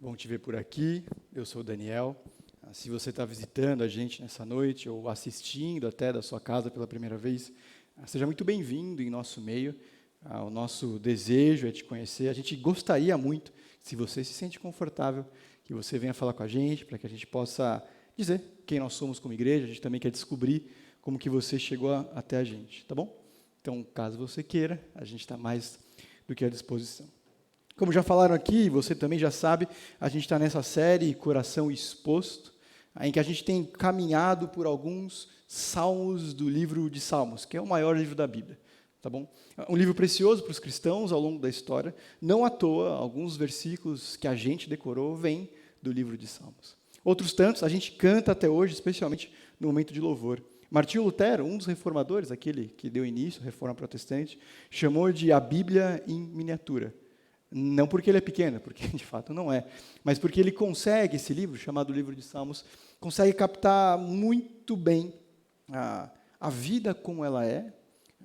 Bom te ver por aqui. Eu sou o Daniel. Se você está visitando a gente nessa noite ou assistindo até da sua casa pela primeira vez, seja muito bem-vindo em nosso meio. O nosso desejo é te conhecer. A gente gostaria muito, se você se sente confortável, que você venha falar com a gente, para que a gente possa dizer quem nós somos como igreja. A gente também quer descobrir como que você chegou até a gente, tá bom? Então, caso você queira, a gente está mais do que à disposição. Como já falaram aqui, você também já sabe, a gente está nessa série Coração Exposto, em que a gente tem caminhado por alguns salmos do livro de Salmos, que é o maior livro da Bíblia, tá bom? Um livro precioso para os cristãos ao longo da história. Não à toa, alguns versículos que a gente decorou vêm do livro de Salmos. Outros tantos a gente canta até hoje, especialmente no momento de louvor. Martinho Lutero, um dos reformadores, aquele que deu início à Reforma Protestante, chamou de a Bíblia em miniatura. Não porque ele é pequeno, porque de fato não é, mas porque ele consegue, esse livro, chamado Livro de Salmos, consegue captar muito bem a vida como ela é,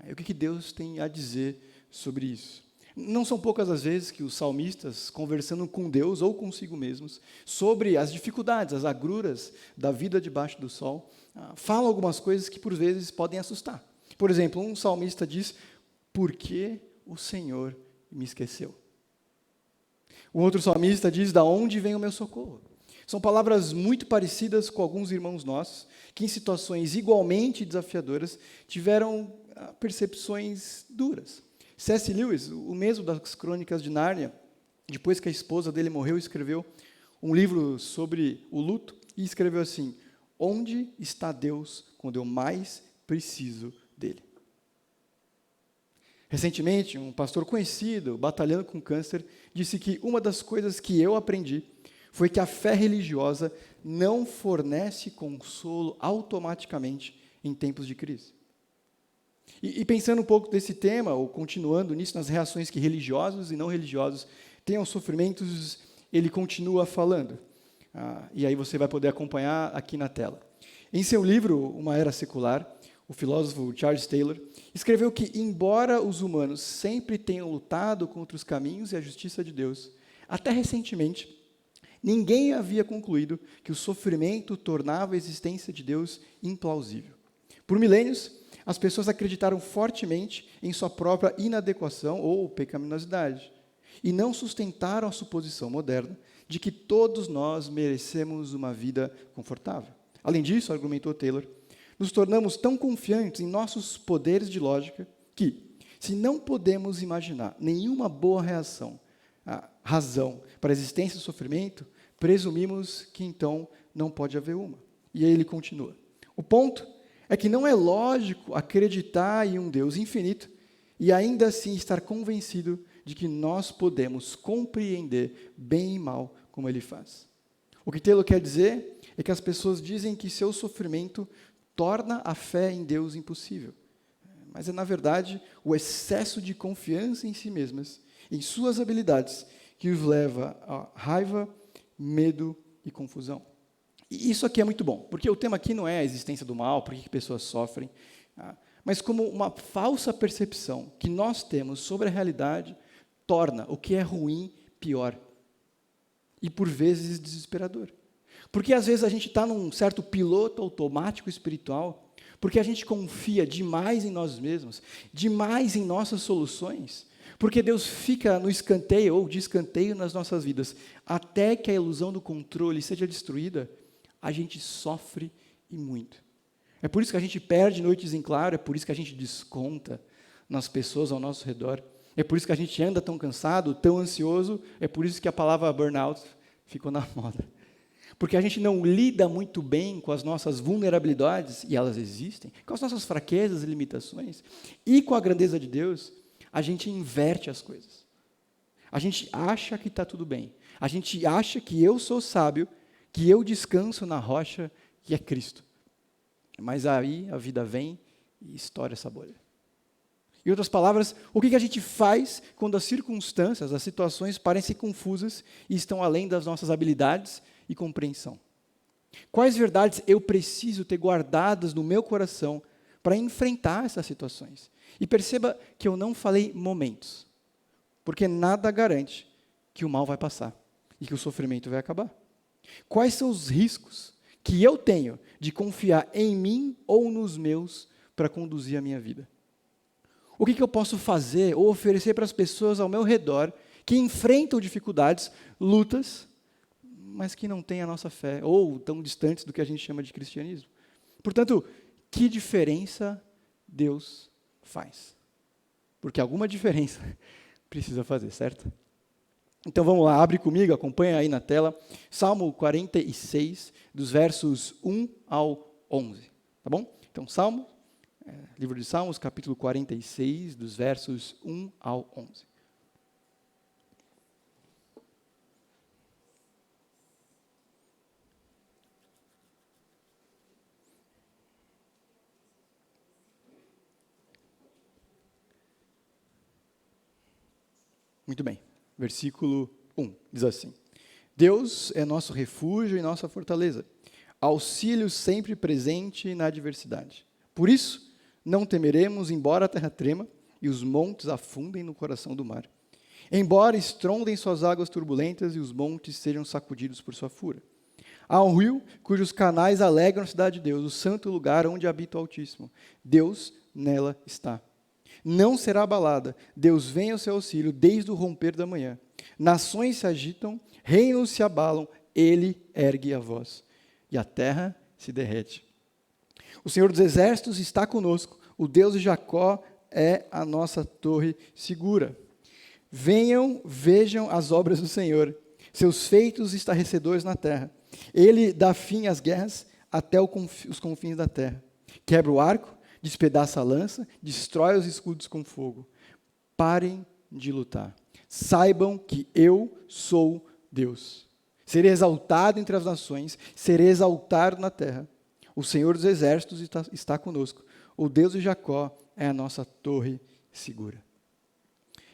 e o que Deus tem a dizer sobre isso. Não são poucas as vezes que os salmistas, conversando com Deus ou consigo mesmos, sobre as dificuldades, as agruras da vida debaixo do sol, falam algumas coisas que por vezes podem assustar. Por exemplo, um salmista diz, por que o Senhor me esqueceu? O outro salmista diz, da onde vem o meu socorro? São palavras muito parecidas com alguns irmãos nossos, que em situações igualmente desafiadoras, tiveram percepções duras. C.S. Lewis, o mesmo das Crônicas de Nárnia, depois que a esposa dele morreu, escreveu um livro sobre o luto, e escreveu assim, onde está Deus quando eu mais preciso dele? Recentemente, um pastor conhecido, batalhando com câncer, disse que uma das coisas que eu aprendi foi que a fé religiosa não fornece consolo automaticamente em tempos de crise. E pensando um pouco desse tema, ou continuando nisso, nas reações que religiosos e não religiosos têm aos sofrimentos, ele continua falando. E aí você vai poder acompanhar aqui na tela. Em seu livro, Uma Era Secular, o filósofo Charles Taylor escreveu que, embora os humanos sempre tenham lutado contra os caminhos e a justiça de Deus, até recentemente, ninguém havia concluído que o sofrimento tornava a existência de Deus implausível. Por milênios, as pessoas acreditaram fortemente em sua própria inadequação ou pecaminosidade, e não sustentaram a suposição moderna de que todos nós merecemos uma vida confortável. Além disso, argumentou Taylor, nos tornamos tão confiantes em nossos poderes de lógica que, se não podemos imaginar nenhuma boa razão para a existência do sofrimento, presumimos que então não pode haver uma. E aí ele continua. O ponto é que não é lógico acreditar em um Deus infinito e ainda assim estar convencido de que nós podemos compreender bem e mal como ele faz. O que Taylor quer dizer é que as pessoas dizem que seu sofrimento torna a fé em Deus impossível. Mas é, na verdade, o excesso de confiança em si mesmas, em suas habilidades, que os leva a raiva, medo e confusão. E isso aqui é muito bom, porque o tema aqui não é a existência do mal, por que pessoas sofrem, mas como uma falsa percepção que nós temos sobre a realidade torna o que é ruim pior e, por vezes, desesperador. Porque, às vezes, a gente está num certo piloto automático espiritual, porque a gente confia demais em nós mesmos, demais em nossas soluções, porque Deus fica no escanteio ou de escanteio nas nossas vidas, até que a ilusão do controle seja destruída, a gente sofre e muito. É por isso que a gente perde noites em claro, é por isso que a gente desconta nas pessoas ao nosso redor, é por isso que a gente anda tão cansado, tão ansioso, é por isso que a palavra burnout ficou na moda. Porque a gente não lida muito bem com as nossas vulnerabilidades, e elas existem, com as nossas fraquezas e limitações, e com a grandeza de Deus, a gente inverte as coisas. A gente acha que está tudo bem. A gente acha que eu sou sábio, que eu descanso na rocha, que é Cristo. Mas aí a vida vem e estoura essa bolha. Em outras palavras, o que a gente faz quando as circunstâncias, as situações parecem confusas e estão além das nossas habilidades e compreensão? Quais verdades eu preciso ter guardadas no meu coração para enfrentar essas situações? E perceba que eu não falei momentos, porque nada garante que o mal vai passar e que o sofrimento vai acabar? Quais são os riscos que eu tenho de confiar em mim ou nos meus para conduzir a minha vida? O que eu posso fazer ou oferecer para as pessoas ao meu redor que enfrentam dificuldades, lutas, mas que não têm a nossa fé, ou tão distantes do que a gente chama de cristianismo? Portanto, que diferença Deus faz? Porque alguma diferença precisa fazer, certo? Então vamos lá, abre comigo, acompanha aí na tela, Salmo 46, dos versos 1 ao 11, tá bom? Então, livro de Salmos, capítulo 46, dos versos 1 ao 11. Muito bem, versículo 1, diz assim: Deus é nosso refúgio e nossa fortaleza, auxílio sempre presente na adversidade. Por isso, não temeremos, embora a terra trema e os montes afundem no coração do mar. Embora estrondem suas águas turbulentas e os montes sejam sacudidos por sua fúria. Há um rio cujos canais alegram a cidade de Deus, o santo lugar onde habita o Altíssimo. Deus nela está. Não será abalada. Deus vem ao seu auxílio desde o romper da manhã. Nações se agitam, reinos se abalam, ele ergue a voz, e a terra se derrete. O Senhor dos Exércitos está conosco, o Deus de Jacó é a nossa torre segura. Venham, vejam as obras do Senhor, seus feitos estarrecedores na terra. Ele dá fim às guerras até os confins da terra. Quebra o arco, despedaça a lança, destrói os escudos com fogo. Parem de lutar. Saibam que eu sou Deus. Serei exaltado entre as nações, serei exaltado na terra. O Senhor dos Exércitos está conosco. O Deus de Jacó é a nossa torre segura.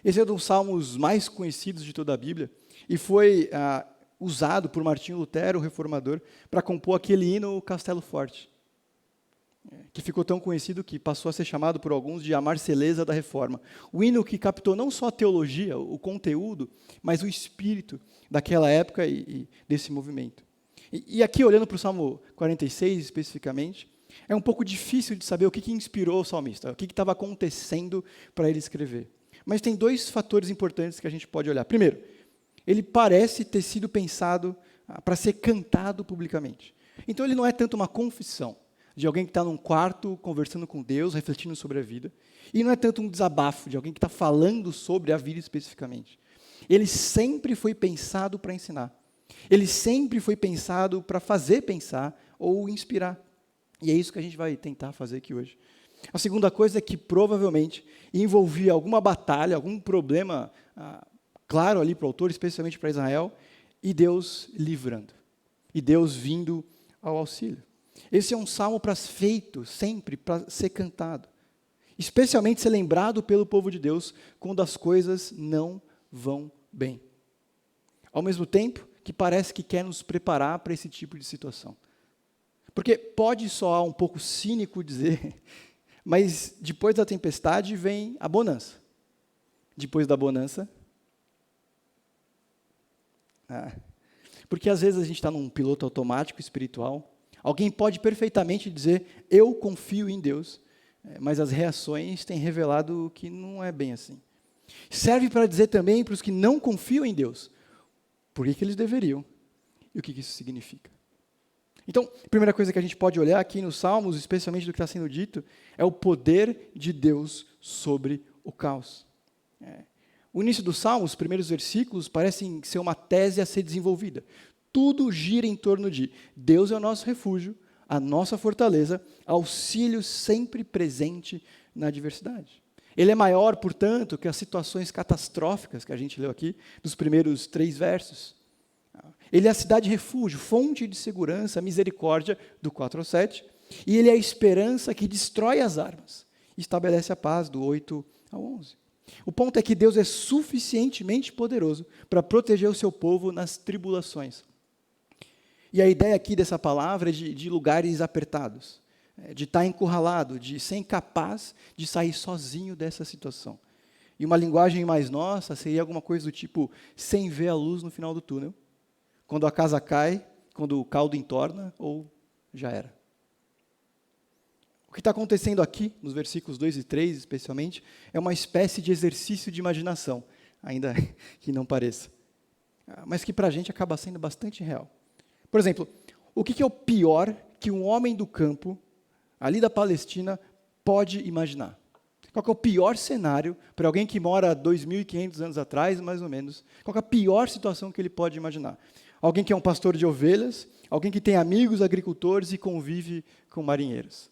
Esse é um dos salmos mais conhecidos de toda a Bíblia e foi usado por Martinho Lutero, o reformador, para compor aquele hino Castelo Forte, que ficou tão conhecido que passou a ser chamado por alguns de a Marselhesa da Reforma. O hino que captou não só a teologia, o conteúdo, mas o espírito daquela época e desse movimento. E aqui, olhando para o Salmo 46 especificamente, é um pouco difícil de saber o que inspirou o salmista, o que estava acontecendo para ele escrever. Mas tem dois fatores importantes que a gente pode olhar. Primeiro, ele parece ter sido pensado para ser cantado publicamente. Então, ele não é tanto uma confissão de alguém que está num quarto conversando com Deus, refletindo sobre a vida. E não é tanto um desabafo de alguém que está falando sobre a vida especificamente. Ele sempre foi pensado para ensinar. Ele sempre foi pensado para fazer pensar ou inspirar. E é isso que a gente vai tentar fazer aqui hoje. A segunda coisa é que provavelmente envolvia alguma batalha, algum problema claro ali para o autor, especialmente para Israel, e Deus livrando. E Deus vindo ao auxílio. Esse é um salmo feito sempre para ser cantado. Especialmente ser lembrado pelo povo de Deus quando as coisas não vão bem. Ao mesmo tempo que parece que quer nos preparar para esse tipo de situação. Porque pode soar um pouco cínico dizer, mas depois da tempestade vem a bonança. Depois da bonança... Porque às vezes a gente está num piloto automático espiritual. Alguém pode perfeitamente dizer, eu confio em Deus, mas as reações têm revelado que não é bem assim. Serve para dizer também para os que não confiam em Deus, por que eles deveriam e o que isso significa. Então, a primeira coisa que a gente pode olhar aqui nos Salmos, especialmente do que está sendo dito, é o poder de Deus sobre o caos. O início do Salmo, os primeiros versículos, parecem ser uma tese a ser desenvolvida. Tudo gira em torno de Deus é o nosso refúgio, a nossa fortaleza, auxílio sempre presente na adversidade. Ele é maior, portanto, que as situações catastróficas que a gente leu aqui, dos primeiros 3 versos. Ele é a cidade refúgio, fonte de segurança, misericórdia, do 4 ao 7, e ele é a esperança que destrói as armas, e estabelece a paz, do 8 ao 11. O ponto é que Deus é suficientemente poderoso para proteger o seu povo nas tribulações. E a ideia aqui dessa palavra é de lugares apertados, de estar encurralado, de ser incapaz de sair sozinho dessa situação. E uma linguagem mais nossa seria alguma coisa do tipo, sem ver a luz no final do túnel. Quando a casa cai, quando o caldo entorna, ou já era. O que está acontecendo aqui, nos versículos 2 e 3 especialmente, é uma espécie de exercício de imaginação, ainda que não pareça. Mas que para a gente acaba sendo bastante real. Por exemplo, o que é o pior que um homem do campo, ali da Palestina, pode imaginar? Qual que é o pior cenário para alguém que mora 2.500 anos atrás, mais ou menos? Qual que é a pior situação que ele pode imaginar? Alguém que é um pastor de ovelhas, alguém que tem amigos agricultores e convive com marinheiros.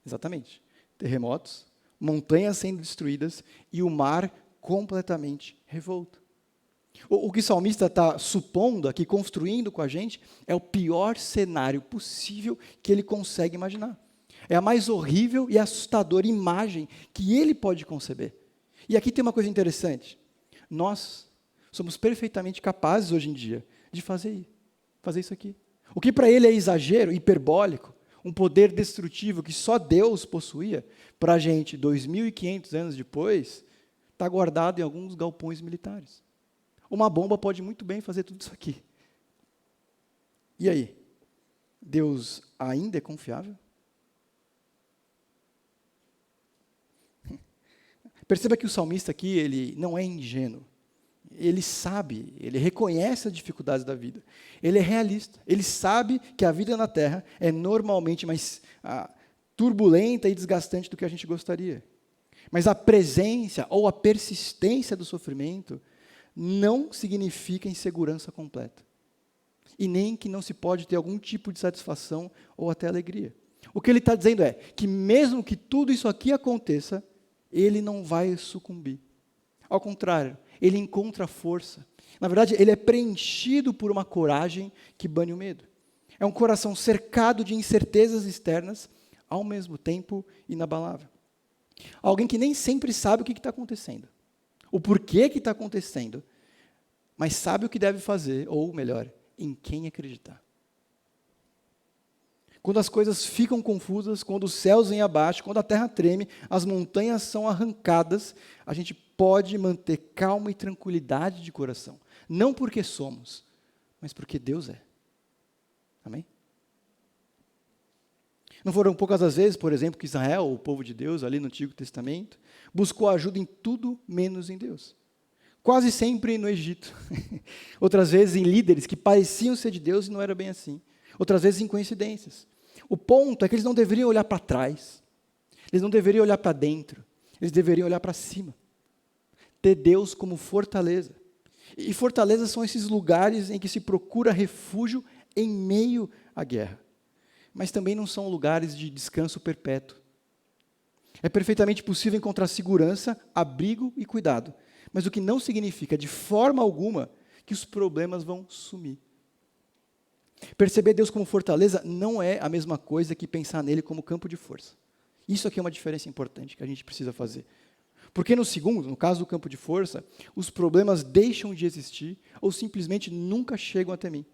Exatamente. Terremotos, montanhas sendo destruídas e o mar completamente revolto. O que o salmista está supondo aqui, construindo com a gente, é o pior cenário possível que ele consegue imaginar. É a mais horrível e assustadora imagem que ele pode conceber. E aqui tem uma coisa interessante. Nós somos perfeitamente capazes hoje em dia de fazer isso aqui. O que para ele é exagero, hiperbólico, um poder destrutivo que só Deus possuía, para a gente, 2.500 anos depois, está guardado em alguns galpões militares. Uma bomba pode muito bem fazer tudo isso aqui. E aí? Deus ainda é confiável? Perceba que o salmista aqui, ele não é ingênuo. Ele sabe, ele reconhece as dificuldades da vida. Ele é realista. Ele sabe que a vida na Terra é normalmente mais turbulenta e desgastante do que a gente gostaria. Mas a presença ou a persistência do sofrimento não significa insegurança completa. E nem que não se pode ter algum tipo de satisfação ou até alegria. O que ele está dizendo é que mesmo que tudo isso aqui aconteça, ele não vai sucumbir. Ao contrário, ele encontra força. Na verdade, ele é preenchido por uma coragem que bane o medo. É um coração cercado de incertezas externas, ao mesmo tempo inabalável. Alguém que nem sempre sabe o que está acontecendo, o porquê que está acontecendo, mas sabe o que deve fazer, ou melhor, em quem acreditar. Quando as coisas ficam confusas, quando os céus vêm abaixo, quando a terra treme, as montanhas são arrancadas, a gente pode manter calma e tranquilidade de coração. Não porque somos, mas porque Deus é. Amém? Não foram poucas as vezes, por exemplo, que Israel, o povo de Deus, ali no Antigo Testamento, buscou ajuda em tudo menos em Deus. Quase sempre no Egito. Outras vezes em líderes que pareciam ser de Deus e não era bem assim. Outras vezes em coincidências. O ponto é que eles não deveriam olhar para trás. Eles não deveriam olhar para dentro. Eles deveriam olhar para cima. Ter Deus como fortaleza. E fortalezas são esses lugares em que se procura refúgio em meio à guerra. Mas também não são lugares de descanso perpétuo. É perfeitamente possível encontrar segurança, abrigo e cuidado. Mas o que não significa, de forma alguma, que os problemas vão sumir. Perceber Deus como fortaleza não é a mesma coisa que pensar nele como campo de força. Isso aqui é uma diferença importante que a gente precisa fazer. Porque no segundo, no caso do campo de força, os problemas deixam de existir ou simplesmente nunca chegam até mim.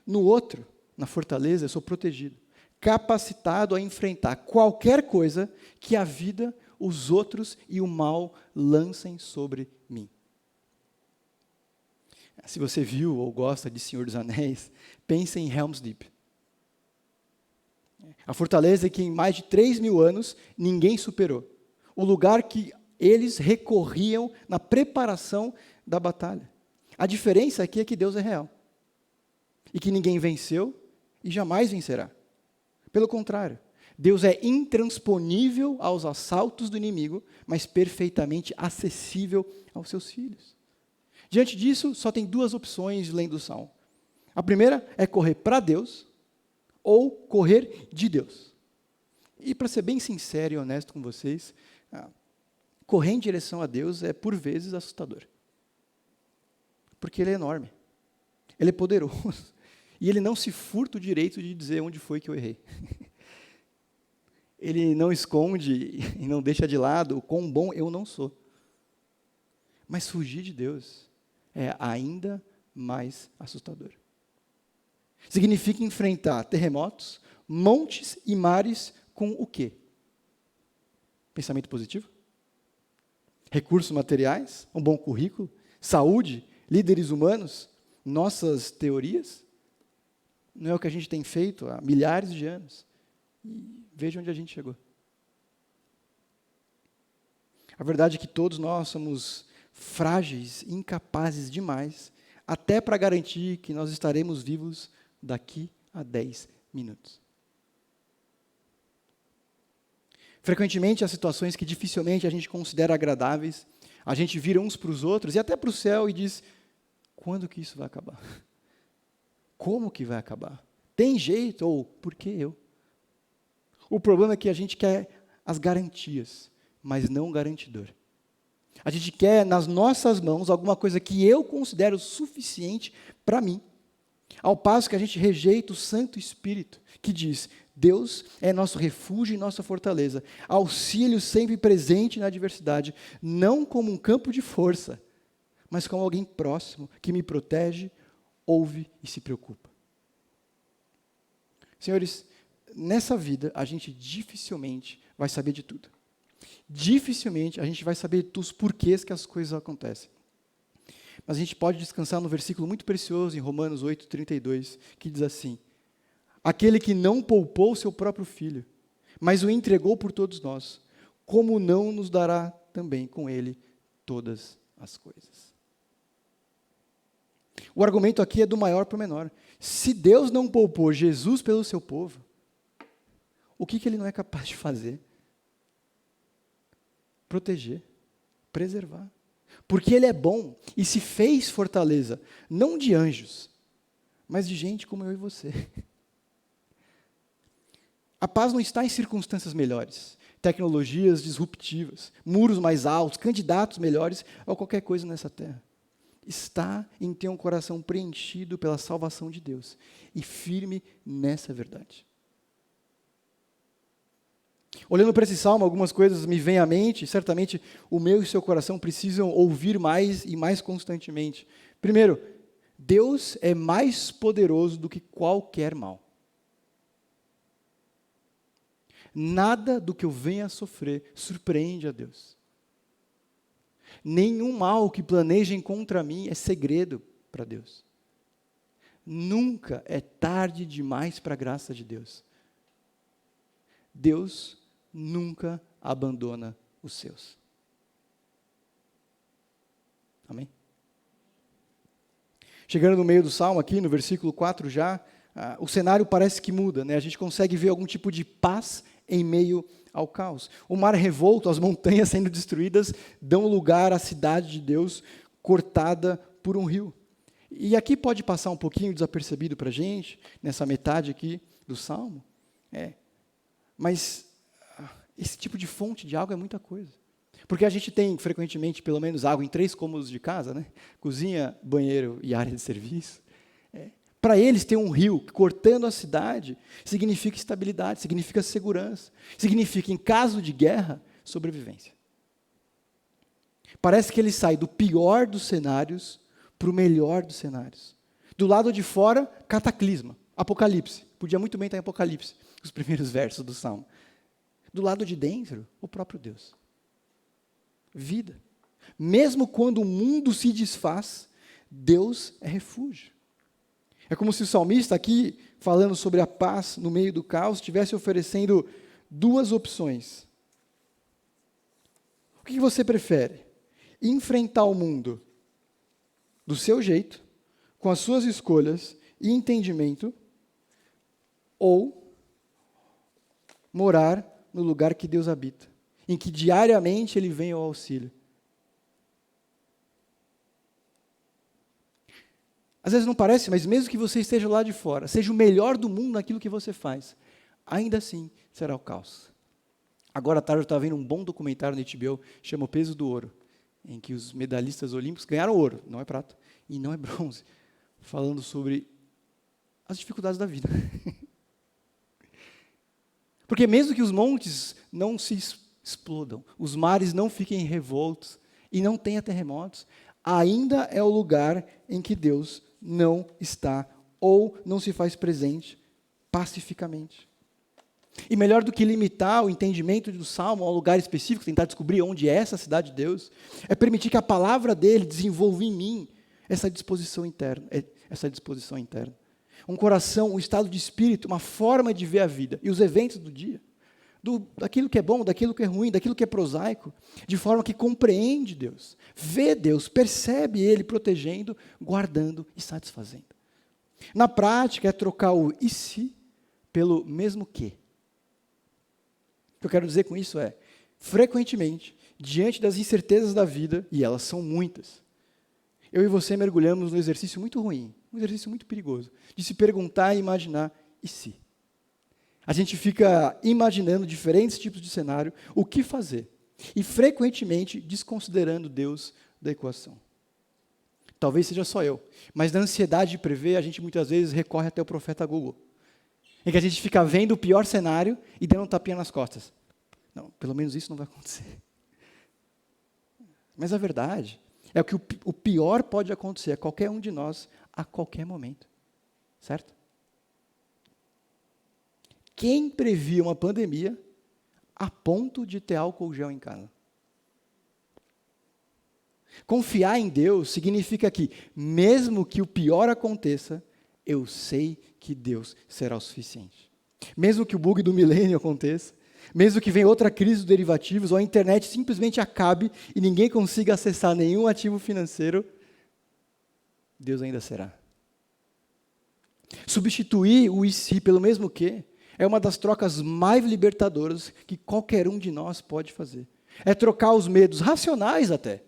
No outro, na fortaleza, eu sou protegido, capacitado a enfrentar qualquer coisa que a vida, os outros e o mal lancem sobre mim. Se você viu ou gosta de Senhor dos Anéis, pense em Helm's Deep. A fortaleza que em mais de 3.000 anos ninguém superou. O lugar que eles recorriam na preparação da batalha. A diferença aqui é que Deus é real. E que ninguém venceu e jamais vencerá. Pelo contrário, Deus é intransponível aos assaltos do inimigo, mas perfeitamente acessível aos seus filhos. Diante disso, só tem duas opções lendo o Salmo. A primeira é correr para Deus ou correr de Deus. E para ser bem sincero e honesto com vocês, correr em direção a Deus é por vezes assustador. Porque Ele é enorme. Ele é poderoso. E Ele não se furta o direito de dizer onde foi que eu errei. Ele não esconde e não deixa de lado o quão bom eu não sou. Mas fugir de Deus é ainda mais assustador. Significa enfrentar terremotos, montes e mares com o quê? Pensamento positivo? Recursos materiais? Um bom currículo? Saúde? Líderes humanos? Nossas teorias? Não é o que a gente tem feito há milhares de anos. E veja onde a gente chegou. A verdade é que todos nós somos frágeis, incapazes demais, até para garantir que nós estaremos vivos daqui a 10 minutos. Frequentemente, há situações que dificilmente a gente considera agradáveis, a gente vira uns para os outros e até para o céu e diz, quando que isso vai acabar? Como que vai acabar? Tem jeito? Ou por que eu? O problema é que a gente quer as garantias, mas não o garantidor. A gente quer nas nossas mãos alguma coisa que eu considero suficiente para mim. Ao passo que a gente rejeita o Santo Espírito, que diz, Deus é nosso refúgio e nossa fortaleza, auxílio sempre presente na adversidade, não como um campo de força, mas como alguém próximo, que me protege, ouve e se preocupa. Senhores, nessa vida a gente dificilmente vai saber de tudo. Dificilmente a gente vai saber dos porquês que as coisas acontecem. Mas a gente pode descansar no versículo muito precioso em Romanos 8:32, que diz assim, aquele que não poupou seu próprio filho, mas o entregou por todos nós, como não nos dará também com ele todas as coisas? O argumento aqui é do maior para o menor. Se Deus não poupou Jesus pelo seu povo, o que ele não é capaz de fazer? Proteger, preservar. Porque ele é bom e se fez fortaleza, não de anjos, mas de gente como eu e você. A paz não está em circunstâncias melhores, tecnologias disruptivas, muros mais altos, candidatos melhores ou qualquer coisa nessa terra. Está em ter um coração preenchido pela salvação de Deus e firme nessa verdade. Olhando para esse salmo, algumas coisas me vêm à mente, certamente o meu e o seu coração precisam ouvir mais e mais constantemente. Primeiro, Deus é mais poderoso do que qualquer mal. Nada do que eu venha a sofrer surpreende a Deus. Nenhum mal que planejem contra mim é segredo para Deus. Nunca é tarde demais para a graça de Deus. Deus nunca abandona os seus. Amém? Chegando no meio do salmo aqui, no versículo 4 já, o cenário parece que muda, né? A gente consegue ver algum tipo de paz em meio ao caos. O mar revolto, as montanhas sendo destruídas, dão lugar à cidade de Deus, cortada por um rio. E aqui pode passar um pouquinho desapercebido para a gente, nessa metade aqui do salmo, mas esse tipo de fonte de água é muita coisa. Porque a gente tem, frequentemente, pelo menos água em 3 cômodos de casa, né? Cozinha, banheiro e área de serviço. Para eles, ter um rio cortando a cidade significa estabilidade, significa segurança, significa, em caso de guerra, sobrevivência. Parece que ele sai do pior dos cenários para o melhor dos cenários. Do lado de fora, cataclisma, apocalipse. Podia muito bem estar em Apocalipse, os primeiros versos do Salmo. Do lado de dentro, o próprio Deus. Vida. Mesmo quando o mundo se desfaz, Deus é refúgio. É como se o salmista aqui, falando sobre a paz no meio do caos, estivesse oferecendo 2 opções. O que você prefere? Enfrentar o mundo do seu jeito, com as suas escolhas e entendimento, ou morar no lugar que Deus habita, em que diariamente Ele vem ao auxílio? Às vezes não parece, mas mesmo que você esteja lá de fora, seja o melhor do mundo naquilo que você faz, ainda assim será o caos. Agora à tarde eu estava vendo um bom documentário no HBO, chama O Peso do Ouro, em que os medalhistas olímpicos ganharam ouro, não é prata, e não é bronze, falando sobre as dificuldades da vida. Porque mesmo que os montes não se explodam, os mares não fiquem revoltos e não tenha terremotos, ainda é o lugar em que Deus não está ou não se faz presente pacificamente. E melhor do que limitar o entendimento do Salmo a um lugar específico, tentar descobrir onde é essa cidade de Deus, é permitir que a palavra dele desenvolva em mim essa disposição interna. Um coração, um estado de espírito, uma forma de ver a vida e os eventos do dia, daquilo que é bom, daquilo que é ruim, daquilo que é prosaico, de forma que compreende Deus, vê Deus, percebe Ele protegendo, guardando e satisfazendo. Na prática, é trocar o e se pelo mesmo que. O que eu quero dizer com isso é, frequentemente, diante das incertezas da vida, e elas são muitas, eu e você mergulhamos num exercício muito ruim, um exercício muito perigoso, de se perguntar e imaginar, e se? A gente fica imaginando diferentes tipos de cenário, o que fazer, e frequentemente desconsiderando Deus da equação. Talvez seja só eu, mas na ansiedade de prever, a gente muitas vezes recorre até o profeta Google, em que a gente fica vendo o pior cenário e dando um tapinha nas costas. Não, pelo menos isso não vai acontecer. Mas a verdade é que o pior pode acontecer a qualquer um de nós, a qualquer momento. Certo? Quem previa uma pandemia a ponto de ter álcool gel em casa? Confiar em Deus significa que, mesmo que o pior aconteça, eu sei que Deus será o suficiente. Mesmo que o bug do milênio aconteça, mesmo que venha outra crise dos derivativos, ou a internet simplesmente acabe e ninguém consiga acessar nenhum ativo financeiro, Deus ainda será. Substituir o e se pelo mesmo que é uma das trocas mais libertadoras que qualquer um de nós pode fazer. É trocar os medos racionais até,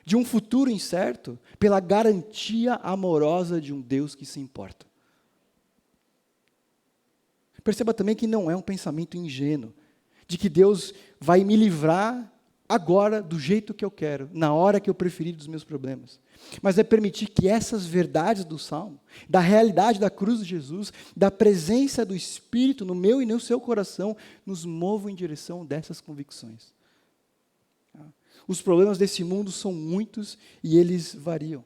de um futuro incerto, pela garantia amorosa de um Deus que se importa. Perceba também que não é um pensamento ingênuo, de que Deus vai me livrar agora do jeito que eu quero, na hora que eu preferir dos meus problemas. Mas é permitir que essas verdades do Salmo, da realidade da cruz de Jesus, da presença do Espírito no meu e no seu coração, nos movam em direção dessas convicções. Os problemas desse mundo são muitos e eles variam.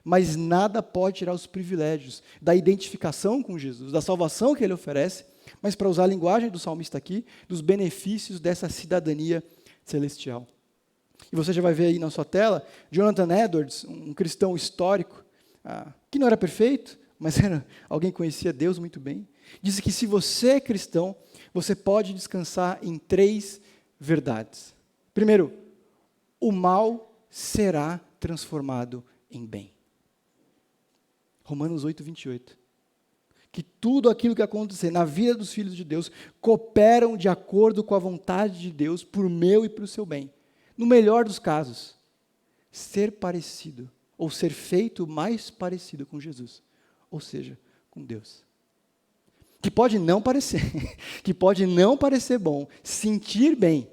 Mas nada pode tirar os privilégios da identificação com Jesus, da salvação que Ele oferece, mas, para usar a linguagem do salmista aqui, dos benefícios dessa cidadania celestial. E você já vai ver aí na sua tela, Jonathan Edwards, um cristão histórico, que não era perfeito, mas era alguém que conhecia Deus muito bem, disse que se você é cristão, você pode descansar em 3 verdades. Primeiro, o mal será transformado em bem. Romanos 8, 28. Que tudo aquilo que acontecer na vida dos filhos de Deus cooperam de acordo com a vontade de Deus por meu e para o seu bem. No melhor dos casos, ser parecido, ou ser feito mais parecido com Jesus, ou seja, com Deus. Que pode não parecer, que pode não parecer bom, sentir bem,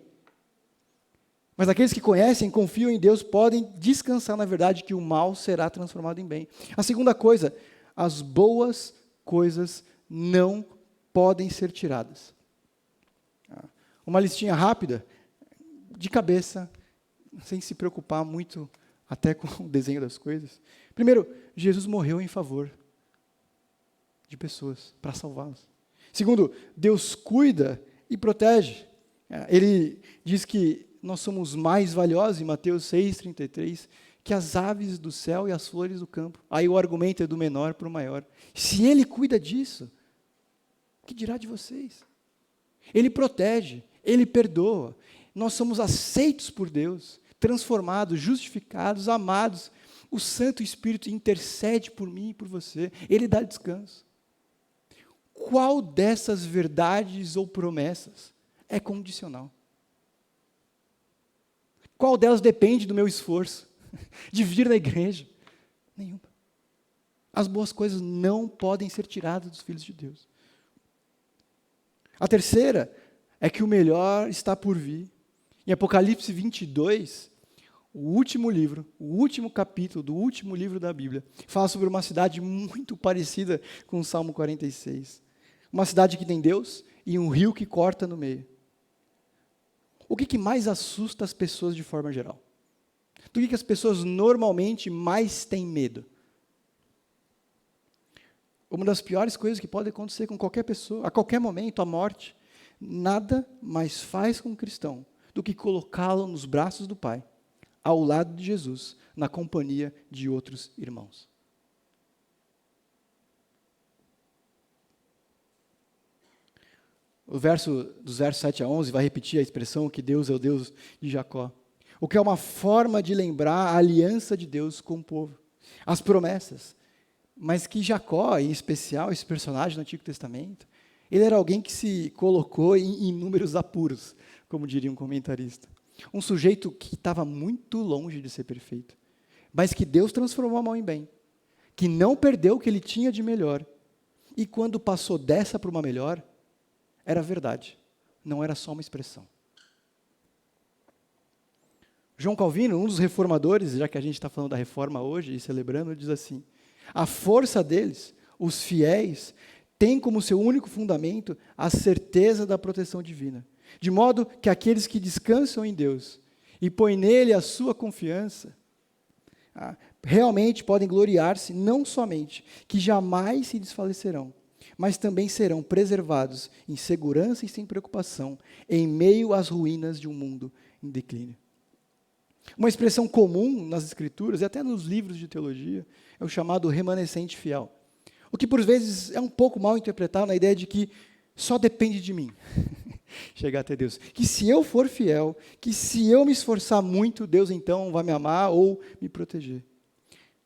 mas aqueles que conhecem, confiam em Deus, podem descansar na verdade que o mal será transformado em bem. A segunda coisa, as boas coisas não podem ser tiradas. Uma listinha rápida, de cabeça, sem se preocupar muito até com o desenho das coisas. Primeiro, Jesus morreu em favor de pessoas, para salvá-las. Segundo, Deus cuida e protege. Ele diz que nós somos mais valiosos, em Mateus 6,33, que as aves do céu e as flores do campo. Aí o argumento é do menor para o maior. Se Ele cuida disso, o que dirá de vocês? Ele protege, Ele perdoa. Nós somos aceitos por Deus, transformados, justificados, amados. O Santo Espírito intercede por mim e por você. Ele dá descanso. Qual dessas verdades ou promessas é condicional? Qual delas depende do meu esforço de vir na igreja? Nenhuma. As boas coisas não podem ser tiradas dos filhos de Deus. A terceira é que o melhor está por vir. Em Apocalipse 22, o último livro, o último capítulo do último livro da Bíblia, fala sobre uma cidade muito parecida com o Salmo 46. Uma cidade que tem Deus e um rio que corta no meio. O que mais assusta as pessoas de forma geral? Do que as pessoas normalmente mais têm medo? Uma das piores coisas que pode acontecer com qualquer pessoa, a qualquer momento, a morte. nada mais faz com o cristão do que colocá-lo nos braços do Pai, ao lado de Jesus, na companhia de outros irmãos. Dos versos 7 a 11 vai repetir a expressão que Deus é o Deus de Jacó, o que é uma forma de lembrar a aliança de Deus com o povo, as promessas, mas que Jacó, em especial, esse personagem do Antigo Testamento, ele era alguém que se colocou em inúmeros apuros, como diria um comentarista. Um sujeito que estava muito longe de ser perfeito, mas que Deus transformou a mal em bem, que não perdeu o que ele tinha de melhor, e quando passou dessa para uma melhor, era verdade, não era só uma expressão. João Calvino, um dos reformadores, já que a gente está falando da reforma hoje e celebrando, ele diz assim: a força deles, os fiéis, tem como seu único fundamento a certeza da proteção divina, de modo que aqueles que descansam em Deus e põem nele a sua confiança, realmente podem gloriar-se não somente que jamais se desfalecerão, mas também serão preservados em segurança e sem preocupação, em meio às ruínas de um mundo em declínio. Uma expressão comum nas Escrituras, e até nos livros de teologia, é o chamado remanescente fiel. O que, por vezes, é um pouco mal interpretado na ideia de que só depende de mim chegar até Deus. Que se eu for fiel, que se eu me esforçar muito, Deus então vai me amar ou me proteger.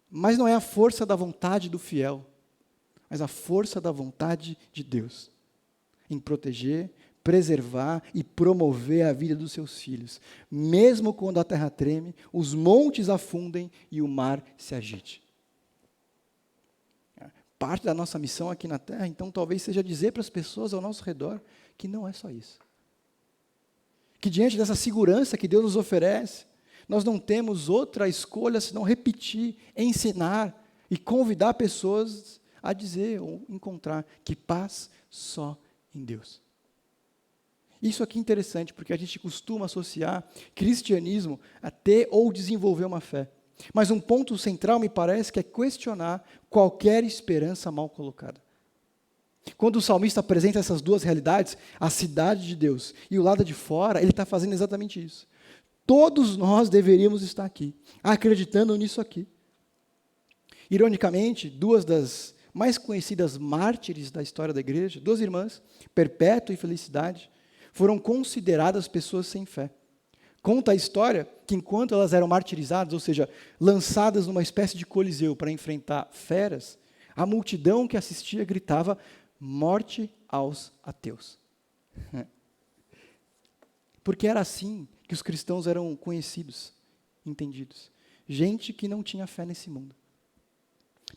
Mas não é a força da vontade do fiel, mas a força da vontade de Deus em proteger, preservar e promover a vida dos seus filhos, mesmo quando a terra treme, os montes afundem e o mar se agite. Parte da nossa missão aqui na terra, então, talvez seja dizer para as pessoas ao nosso redor que não é só isso. Que diante dessa segurança que Deus nos oferece, nós não temos outra escolha senão repetir, ensinar e convidar pessoas a dizer ou encontrar que paz só em Deus. Isso aqui é interessante, porque a gente costuma associar cristianismo a ter ou desenvolver uma fé. Mas um ponto central, me parece, que é questionar qualquer esperança mal colocada. Quando o salmista apresenta essas duas realidades, a cidade de Deus e o lado de fora, ele está fazendo exatamente isso. Todos nós deveríamos estar aqui, acreditando nisso aqui. Ironicamente, duas das mais conhecidas mártires da história da igreja, duas irmãs, Perpétua e Felicidade, foram consideradas pessoas sem fé. Conta a história que enquanto elas eram martirizadas, ou seja, lançadas numa espécie de coliseu para enfrentar feras, a multidão que assistia gritava: morte aos ateus. Porque era assim que os cristãos eram conhecidos, entendidos. Gente que não tinha fé nesse mundo.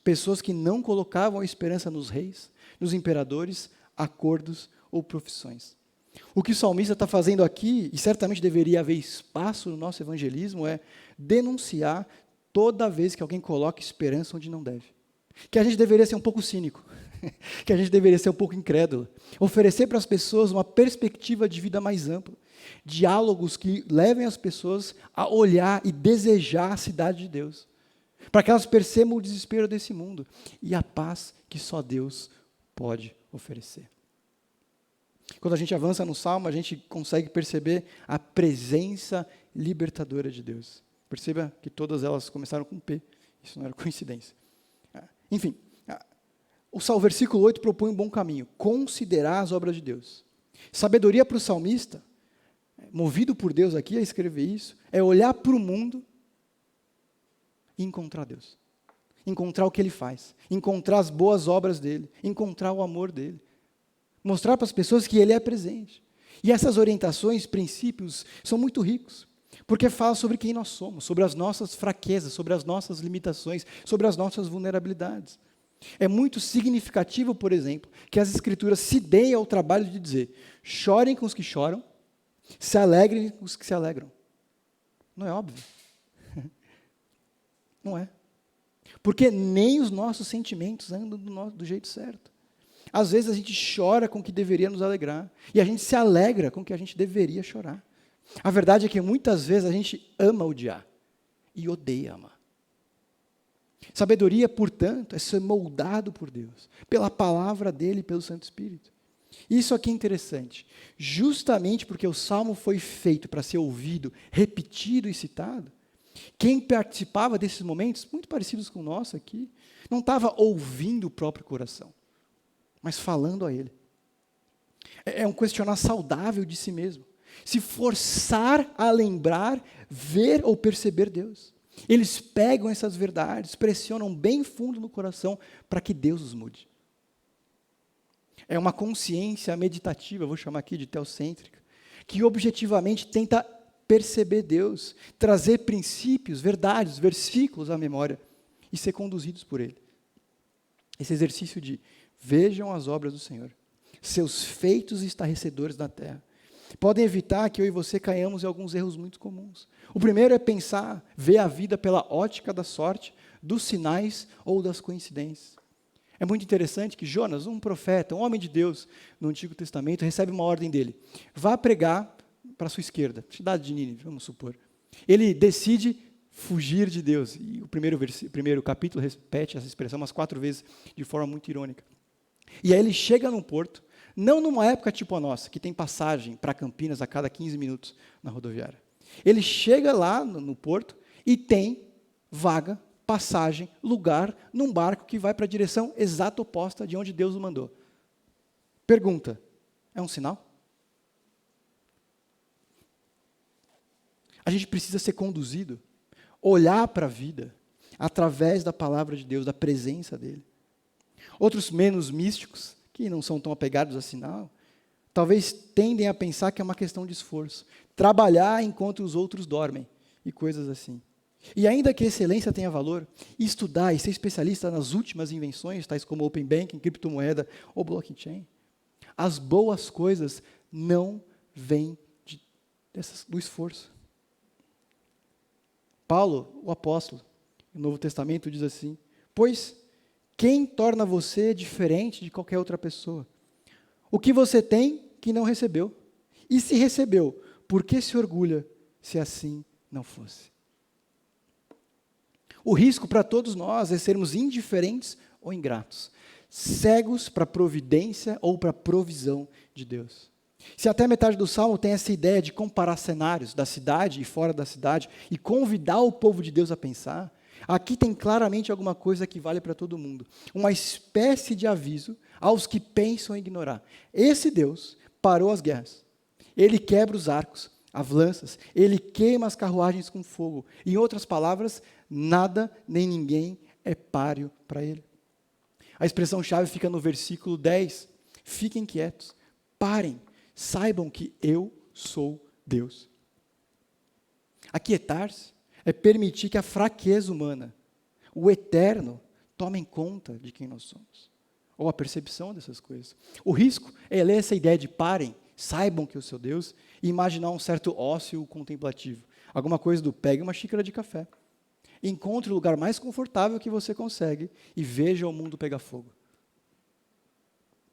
Pessoas que não colocavam a esperança nos reis, nos imperadores, acordos ou profissões. O que o salmista está fazendo aqui, e certamente deveria haver espaço no nosso evangelismo, é denunciar toda vez que alguém coloca esperança onde não deve. Que a gente deveria ser um pouco cínico, que a gente deveria ser um pouco incrédulo. Oferecer para as pessoas uma perspectiva de vida mais ampla. Diálogos que levem as pessoas a olhar e desejar a cidade de Deus. Para que elas percebam o desespero desse mundo e a paz que só Deus pode oferecer. Quando a gente avança no Salmo, a gente consegue perceber a presença libertadora de Deus. Perceba que todas elas começaram com P, isso não era coincidência. Enfim, o versículo 8 propõe um bom caminho, considerar as obras de Deus. Sabedoria para o salmista, movido por Deus aqui a escrever isso, é olhar para o mundo e encontrar Deus. Encontrar o que Ele faz, encontrar as boas obras dEle, encontrar o amor dEle. Mostrar para as pessoas que Ele é presente. E essas orientações, princípios, são muito ricos, porque falam sobre quem nós somos, sobre as nossas fraquezas, sobre as nossas limitações, sobre as nossas vulnerabilidades. É muito significativo, por exemplo, que as Escrituras se deem ao trabalho de dizer: chorem com os que choram, se alegrem com os que se alegram. Não é óbvio? Não é. Porque nem os nossos sentimentos andam do jeito certo. Às vezes a gente chora com o que deveria nos alegrar, e a gente se alegra com o que a gente deveria chorar. A verdade é que muitas vezes a gente ama odiar e odeia amar. Sabedoria, portanto, é ser moldado por Deus, pela palavra dEle e pelo Santo Espírito. Isso aqui é interessante. Justamente porque o Salmo foi feito para ser ouvido, repetido e citado, quem participava desses momentos, muito parecidos com o nosso aqui, não estava ouvindo o próprio coração, mas falando a ele. É um questionar saudável de si mesmo. Se forçar a lembrar, ver ou perceber Deus. Eles pegam essas verdades, pressionam bem fundo no coração para que Deus os mude. É uma consciência meditativa, vou chamar aqui de teocêntrica, que objetivamente tenta perceber Deus, trazer princípios, verdades, versículos à memória e ser conduzidos por Ele. Esse exercício de vejam as obras do Senhor, seus feitos estarrecedores na terra, podem evitar que eu e você caiamos em alguns erros muito comuns. O primeiro é pensar, ver a vida pela ótica da sorte, dos sinais ou das coincidências. É muito interessante que Jonas, um profeta, um homem de Deus no Antigo Testamento, recebe uma ordem dele. Vá pregar para a sua esquerda, cidade de Nínive, vamos supor. Ele decide fugir de Deus. E o primeiro capítulo repete essa expressão umas 4 vezes, de forma muito irônica. E aí ele chega num porto, não numa época tipo a nossa, que tem passagem para Campinas a cada 15 minutos na rodoviária. Ele chega lá no porto e tem vaga, passagem, lugar, num barco que vai para a direção exata oposta de onde Deus o mandou. Pergunta, é um sinal? A gente precisa ser conduzido, olhar para a vida, através da palavra de Deus, da presença dEle. Outros menos místicos, que não são tão apegados a sinal, talvez tendem a pensar que é uma questão de esforço. Trabalhar enquanto os outros dormem, e coisas assim. E ainda que a excelência tenha valor, estudar e ser especialista nas últimas invenções, tais como Open Banking, criptomoeda ou blockchain, as boas coisas não vêm do esforço. Paulo, o apóstolo, no Novo Testamento diz assim, pois quem torna você diferente de qualquer outra pessoa? O que você tem que não recebeu? E se recebeu, por que se orgulha se assim não fosse? O risco para todos nós é sermos indiferentes ou ingratos, cegos para a providência ou para a provisão de Deus. Se até metade do Salmo tem essa ideia de comparar cenários da cidade e fora da cidade e convidar o povo de Deus a pensar, aqui tem claramente alguma coisa que vale para todo mundo. Uma espécie de aviso aos que pensam em ignorar. Esse Deus parou as guerras. Ele quebra os arcos, as lanças, ele queima as carruagens com fogo. Em outras palavras, nada nem ninguém é páreo para ele. A expressão-chave fica no versículo 10. Fiquem quietos, parem, saibam que eu sou Deus. Aquietar-se é permitir que a fraqueza humana, o eterno, tomem conta de quem nós somos, ou a percepção dessas coisas. O risco é ler essa ideia de parem, saibam que eu sou Deus, e imaginar um certo ócio contemplativo. Alguma coisa do pegue uma xícara de café, encontre o lugar mais confortável que você consegue e veja o mundo pegar fogo.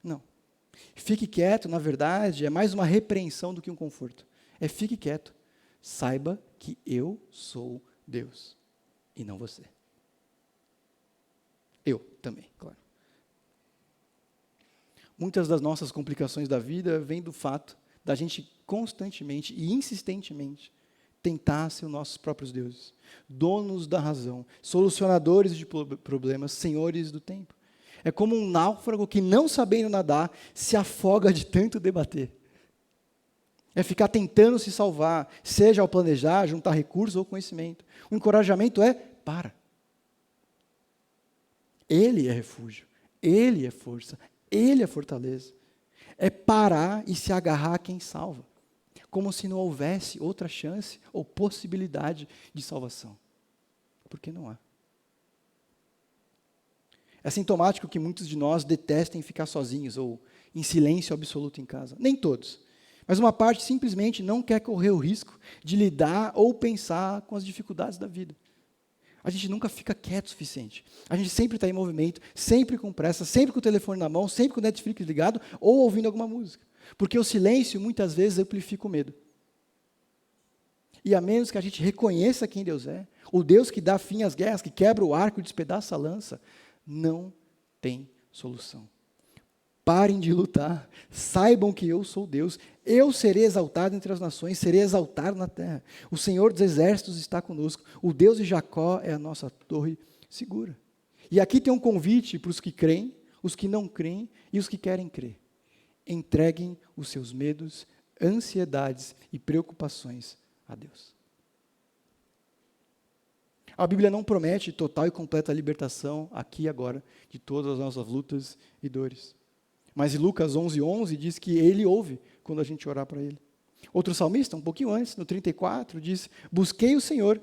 Não. Fique quieto, na verdade, é mais uma repreensão do que um conforto. É fique quieto, saiba que eu sou Deus e não você. Eu também, claro. Muitas das nossas complicações da vida vêm do fato da gente constantemente e insistentemente tentar ser os nossos próprios deuses, donos da razão, solucionadores de problemas, senhores do tempo. É como um náufrago que, não sabendo nadar, se afoga de tanto debater. É ficar tentando se salvar, seja ao planejar, juntar recursos ou conhecimento. O encorajamento é, para. Ele é refúgio, Ele é força, Ele é fortaleza. É parar e se agarrar a quem salva, como se não houvesse outra chance ou possibilidade de salvação. Porque não há. É sintomático que muitos de nós detestem ficar sozinhos ou em silêncio absoluto em casa. Nem todos. Mas uma parte simplesmente não quer correr o risco de lidar ou pensar com as dificuldades da vida. A gente nunca fica quieto o suficiente. A gente sempre está em movimento, sempre com pressa, sempre com o telefone na mão, sempre com o Netflix ligado ou ouvindo alguma música. Porque o silêncio muitas vezes amplifica o medo. E a menos que a gente reconheça quem Deus é, o Deus que dá fim às guerras, que quebra o arco e despedaça a lança, não tem solução. parem de lutar, saibam que eu sou Deus, eu serei exaltado entre as nações, serei exaltado na terra. O Senhor dos exércitos está conosco, o Deus de Jacó é a nossa torre segura. E aqui tem um convite para os que creem, os que não creem e os que querem crer. Entreguem os seus medos, ansiedades e preocupações a Deus. A Bíblia não promete total e completa libertação aqui e agora de todas as nossas lutas e dores. Mas em Lucas 11:11 diz que Ele ouve quando a gente orar para Ele. Outro salmista, um pouquinho antes, no 34, diz: busquei o Senhor,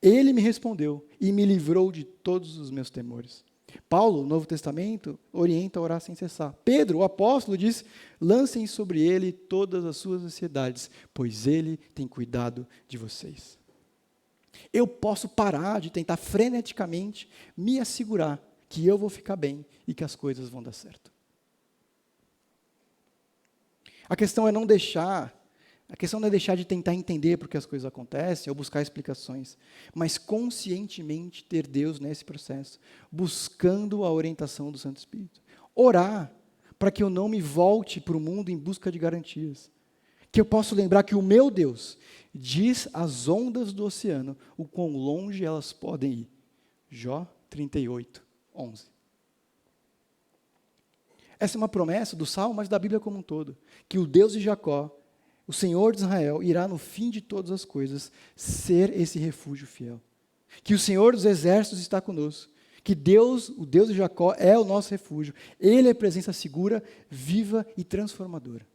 Ele me respondeu e me livrou de todos os meus temores. Paulo, no Novo Testamento, orienta a orar sem cessar. Pedro, o apóstolo, diz: lancem sobre Ele todas as suas ansiedades, pois Ele tem cuidado de vocês. Eu posso parar de tentar freneticamente me assegurar que eu vou ficar bem e que as coisas vão dar certo. A questão não é deixar de tentar entender por que as coisas acontecem ou buscar explicações, mas conscientemente ter Deus nesse processo, buscando a orientação do Santo Espírito. Orar para que eu não me volte para o mundo em busca de garantias. Que eu possa lembrar que o meu Deus diz às ondas do oceano o quão longe elas podem ir. Jó 38:11. Essa é uma promessa do Salmo, mas da Bíblia como um todo. Que o Deus de Jacó, o Senhor de Israel, irá no fim de todas as coisas ser esse refúgio fiel. Que o Senhor dos exércitos está conosco. Que Deus, o Deus de Jacó, é o nosso refúgio. Ele é presença segura, viva e transformadora.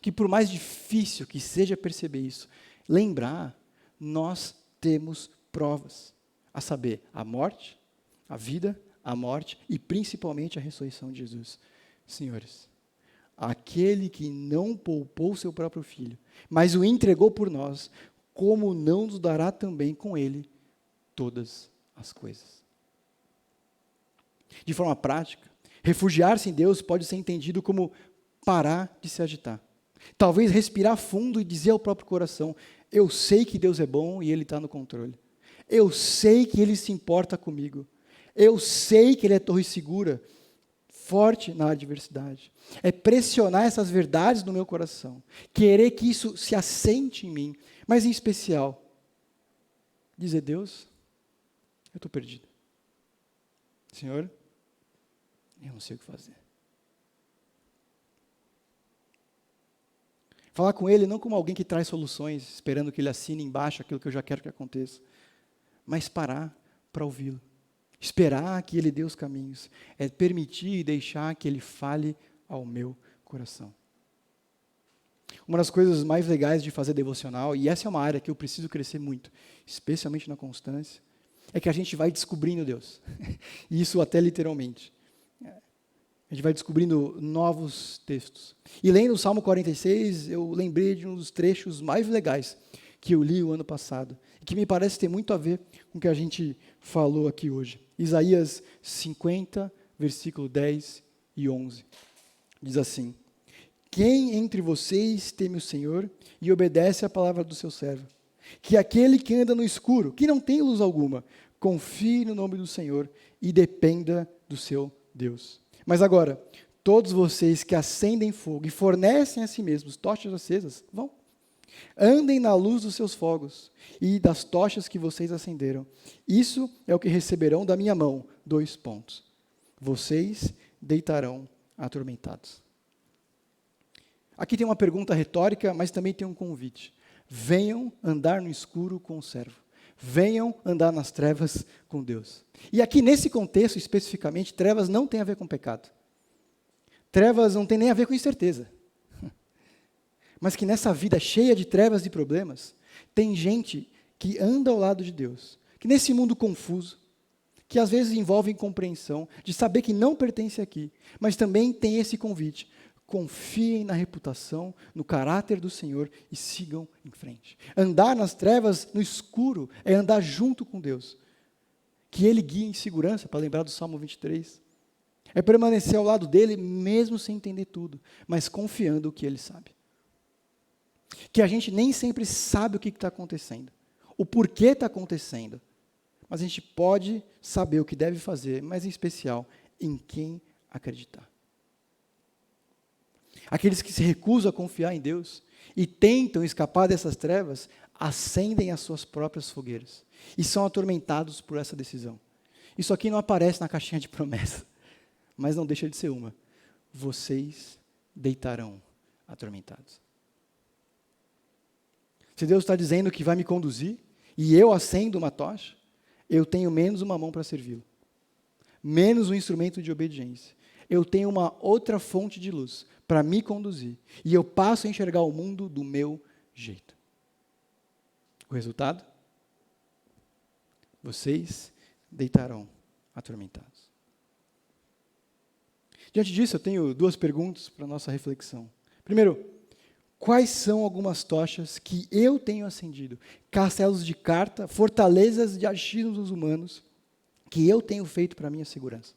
Que por mais difícil que seja perceber isso, lembrar, nós temos provas, a saber, a morte, a vida, a morte e principalmente a ressurreição de Jesus. Senhores, aquele que não poupou seu próprio filho, mas o entregou por nós, como não nos dará também com ele todas as coisas? De forma prática, refugiar-se em Deus pode ser entendido como parar de se agitar. Talvez respirar fundo e dizer ao próprio coração: eu sei que Deus é bom e Ele está no controle. Eu sei que Ele se importa comigo. Eu sei que Ele é torre segura, forte na adversidade. É pressionar essas verdades no meu coração, querer que isso se assente em mim, mas em especial, dizer: Deus, eu estou perdido. Senhor, eu não sei o que fazer. Falar com Ele não como alguém que traz soluções, esperando que Ele assine embaixo aquilo que eu já quero que aconteça, mas parar para ouvi-lo. Esperar que Ele dê os caminhos. É permitir e deixar que Ele fale ao meu coração. Uma das coisas mais legais de fazer devocional, e essa é uma área que eu preciso crescer muito, especialmente na constância, é que a gente vai descobrindo Deus. E isso até literalmente. A gente vai descobrindo novos textos. E lendo o Salmo 46, eu lembrei de um dos trechos mais legais que eu li o ano passado, e que me parece ter muito a ver com o que a gente falou aqui hoje. Isaías 50, versículo 10 e 11. Diz assim: quem entre vocês teme o Senhor e obedece à palavra do seu servo? Que aquele que anda no escuro, que não tem luz alguma, confie no nome do Senhor e dependa do seu Deus. Mas agora, todos vocês que acendem fogo e fornecem a si mesmos tochas acesas, vão. Andem na luz dos seus fogos e das tochas que vocês acenderam. Isso é o que receberão da minha mão. : vocês deitarão atormentados. Aqui tem uma pergunta retórica, mas também tem um convite. Venham andar no escuro com o servo. Venham andar nas trevas com Deus. E aqui nesse contexto especificamente, trevas não tem a ver com pecado. Trevas não tem nem a ver com incerteza. Mas que nessa vida cheia de trevas e problemas, tem gente que anda ao lado de Deus, que nesse mundo confuso, que às vezes envolve incompreensão, de saber que não pertence aqui, mas também tem esse convite: confiem na reputação, no caráter do Senhor e sigam em frente. Andar nas trevas, no escuro, é andar junto com Deus. Que Ele guie em segurança, para lembrar do Salmo 23. É permanecer ao lado dEle, mesmo sem entender tudo, mas confiando o que Ele sabe. Que a gente nem sempre sabe o que está acontecendo, o porquê está acontecendo, mas a gente pode saber o que deve fazer, mas em especial, em quem acreditar. Aqueles que se recusam a confiar em Deus e tentam escapar dessas trevas, acendem as suas próprias fogueiras e são atormentados por essa decisão. Isso aqui não aparece na caixinha de promessa, mas não deixa de ser uma. Vocês deitarão atormentados. Se Deus está dizendo que vai me conduzir e eu acendo uma tocha, eu tenho menos uma mão para servi-lo, menos um instrumento de obediência. Eu tenho uma outra fonte de luz para me conduzir e eu passo a enxergar o mundo do meu jeito. O resultado? Vocês deitarão atormentados. Diante disso, eu tenho 2 perguntas para a nossa reflexão. Primeiro, quais são algumas tochas que eu tenho acendido? Castelos de carta, fortalezas de achismos humanos que eu tenho feito para a minha segurança.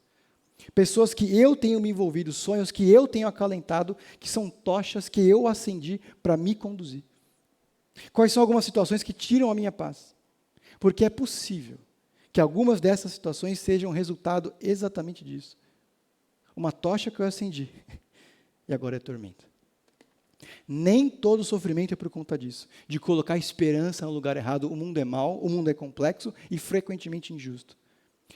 Pessoas que eu tenho me envolvido, sonhos que eu tenho acalentado, que são tochas que eu acendi para me conduzir. Quais são algumas situações que tiram a minha paz? Porque é possível que algumas dessas situações sejam resultado exatamente disso. Uma tocha que eu acendi e agora é tormenta. Nem todo sofrimento é por conta disso, de colocar esperança no lugar errado. O mundo é mau, o mundo é complexo e frequentemente injusto.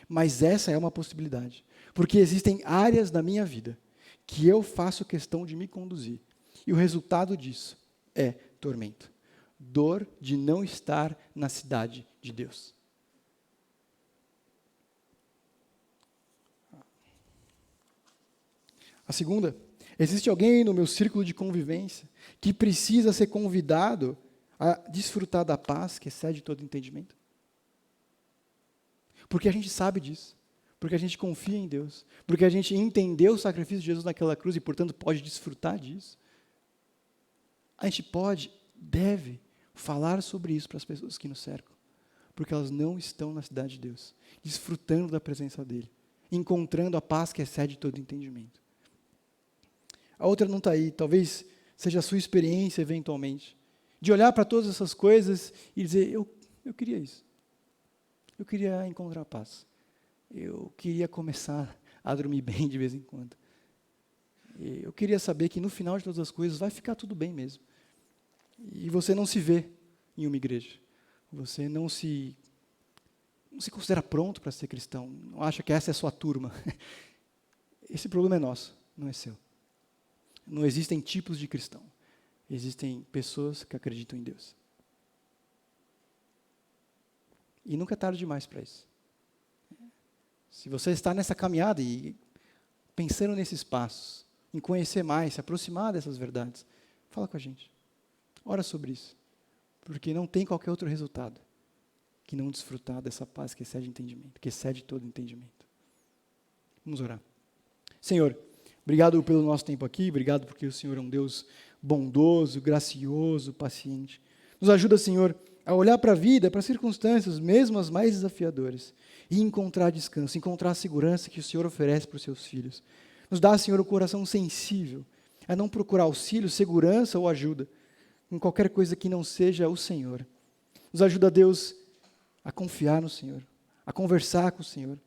Mas essa é uma possibilidade, porque existem áreas da minha vida que eu faço questão de me conduzir. E o resultado disso é tormento. Dor de não estar na cidade de Deus. A segunda, existe alguém no meu círculo de convivência que precisa ser convidado a desfrutar da paz que excede todo entendimento? Porque a gente sabe disso, porque a gente confia em Deus, porque a gente entendeu o sacrifício de Jesus naquela cruz e, portanto, pode desfrutar disso. A gente pode, deve falar sobre isso para as pessoas que nos cercam, porque elas não estão na cidade de Deus, desfrutando da presença dEle, encontrando a paz que excede todo entendimento. A outra não está aí, talvez seja a sua experiência eventualmente, de olhar para todas essas coisas e dizer, eu queria isso. Eu queria encontrar paz. Eu queria começar a dormir bem de vez em quando. Eu queria saber que no final de todas as coisas vai ficar tudo bem mesmo. E você não se vê em uma igreja. Você não se considera pronto para ser cristão. Não acha que essa é a sua turma. Esse problema é nosso, não é seu. Não existem tipos de cristão. Existem pessoas que acreditam em Deus. E nunca é tarde demais para isso. Se você está nessa caminhada e pensando nesses passos, em conhecer mais, se aproximar dessas verdades, fala com a gente. Ora sobre isso. Porque não tem qualquer outro resultado que não desfrutar dessa paz que excede entendimento, que excede todo entendimento. Vamos orar. Senhor, obrigado pelo nosso tempo aqui, obrigado porque o Senhor é um Deus bondoso, gracioso, paciente. Nos ajuda, Senhor, a olhar para a vida, para as circunstâncias, mesmo as mais desafiadoras, e encontrar descanso, encontrar a segurança que o Senhor oferece para os seus filhos. Nos dá, Senhor, um coração sensível a não procurar auxílio, segurança ou ajuda em qualquer coisa que não seja o Senhor. Nos ajuda, Deus, a confiar no Senhor, a conversar com o Senhor,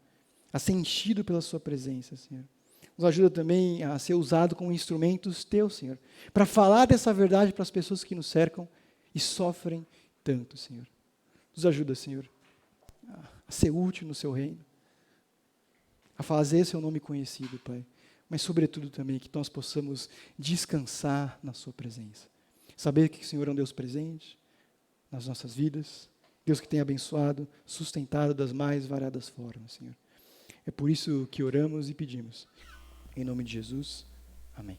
a ser enchido pela sua presença, Senhor. Nos ajuda também a ser usado como instrumentos teus, Senhor, para falar dessa verdade para as pessoas que nos cercam e sofrem tanto, Senhor. Nos ajuda, Senhor, a ser útil no seu reino, a fazer seu nome conhecido, Pai, mas sobretudo também que nós possamos descansar na sua presença. Saber que o Senhor é um Deus presente nas nossas vidas, Deus que tem abençoado, sustentado das mais variadas formas, Senhor. É por isso que oramos e pedimos. Em nome de Jesus, amém.